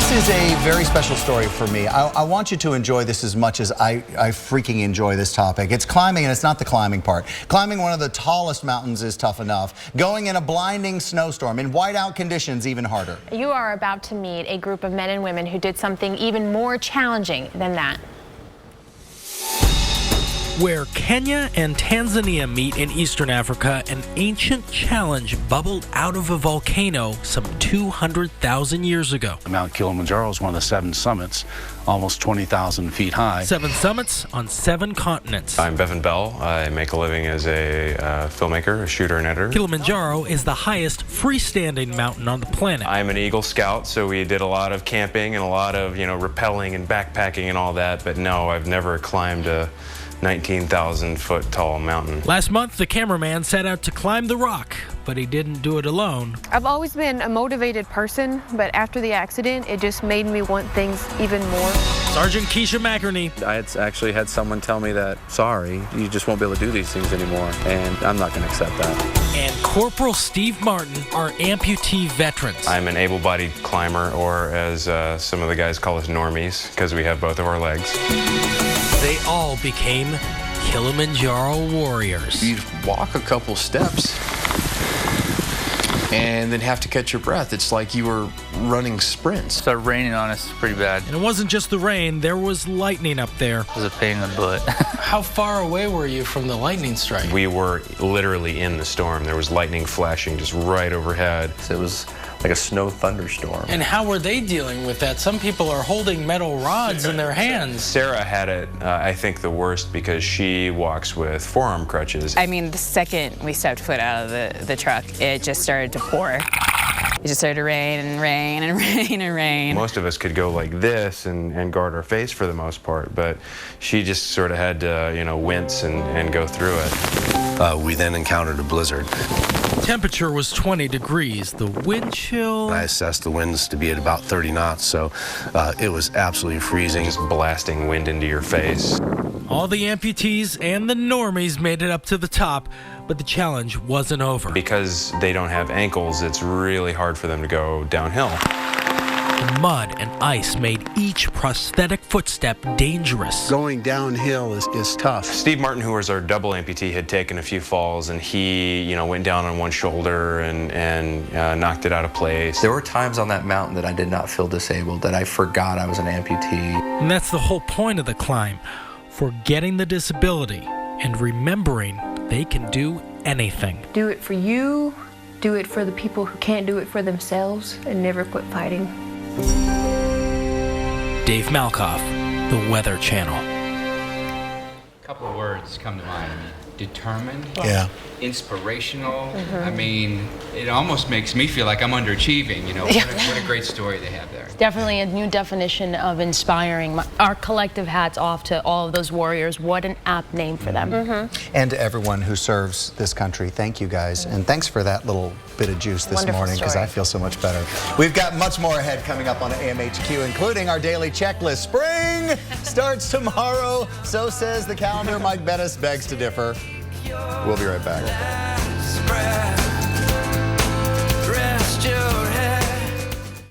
This is a very special story for me. I want you to enjoy this as much as I freaking enjoy this topic. It's climbing, and it's not the climbing part. Climbing one of the tallest mountains is tough enough. Going in a blinding snowstorm, in whiteout conditions, even harder. You are about to meet a group of men and women who did something even more challenging than that. Where Kenya and Tanzania meet in eastern Africa, an ancient challenge bubbled out of a volcano some 200,000 years ago. Mount Kilimanjaro is one of the 7 summits, almost 20,000 feet high. 7 summits on 7 continents. I'm Bevan Bell. I make a living as a filmmaker, a shooter and editor. Kilimanjaro is the highest freestanding mountain on the planet. I'm an Eagle Scout, so we did a lot of camping and a lot of, rappelling and backpacking and all that, but no, I've never climbed a 19,000-foot tall mountain. Last month, the cameraman set out to climb the rock, but he didn't do it alone. I've always been a motivated person, but after the accident, it just made me want things even more. Sergeant Keisha McInerney. I had actually had someone tell me that, sorry, you just won't be able to do these things anymore, and I'm not going to accept that. And Corporal Steve Martin are amputee veterans. I'm an able-bodied climber, or as some of the guys call us, normies, because we have both of our legs. They all became Kilimanjaro Warriors. You'd walk a couple steps and then have to catch your breath. It's like you were running sprints. It started raining on us pretty bad. And it wasn't just the rain, there was lightning up there. It was a pain in the butt. How far away were you from the lightning strike? We were literally in the storm. There was lightning flashing just right overhead. It was like a snow thunderstorm. And how were they dealing with that? Some people are holding metal rods in their hands. Sarah had it, I think, the worst because she walks with forearm crutches. I mean, the second we stepped foot out of the truck, it just started to pour. It just started to rain and rain and rain and rain. Most of us could go like this and guard our face for the most part, but she just sort of had to, wince and go through it. We then encountered a blizzard. Temperature was 20 degrees. The wind chill. I assessed the winds to be at about 30 knots, so it was absolutely freezing. Just blasting wind into your face. All the amputees and the normies made it up to the top, but the challenge wasn't over. Because they don't have ankles, it's really hard for them to go downhill. The mud and ice made each prosthetic footstep dangerous. Going downhill is tough. Steve Martin, who was our double amputee, had taken a few falls, and he, went down on one shoulder and knocked it out of place. There were times on that mountain that I did not feel disabled, that I forgot I was an amputee. And that's the whole point of the climb, forgetting the disability and remembering they can do anything. Do it for you, do it for the people who can't do it for themselves, and never quit fighting. Dave Malkoff, The Weather Channel. A couple of words come to mind. Determined. Yeah. Inspirational. I mean, it almost makes me feel like I'm underachieving. What a great story they have there. Definitely a new definition of inspiring. Our collective hats off to all of those warriors. What an apt name for them. And to everyone who serves this country, thank you guys. And thanks for that little bit of juice this Wonderful morning, because story. I feel so much better. We've got much more ahead coming up on AMHQ, including our daily checklist. Spring starts tomorrow, so says the calendar. Mike Bennis begs to differ. We'll be right back.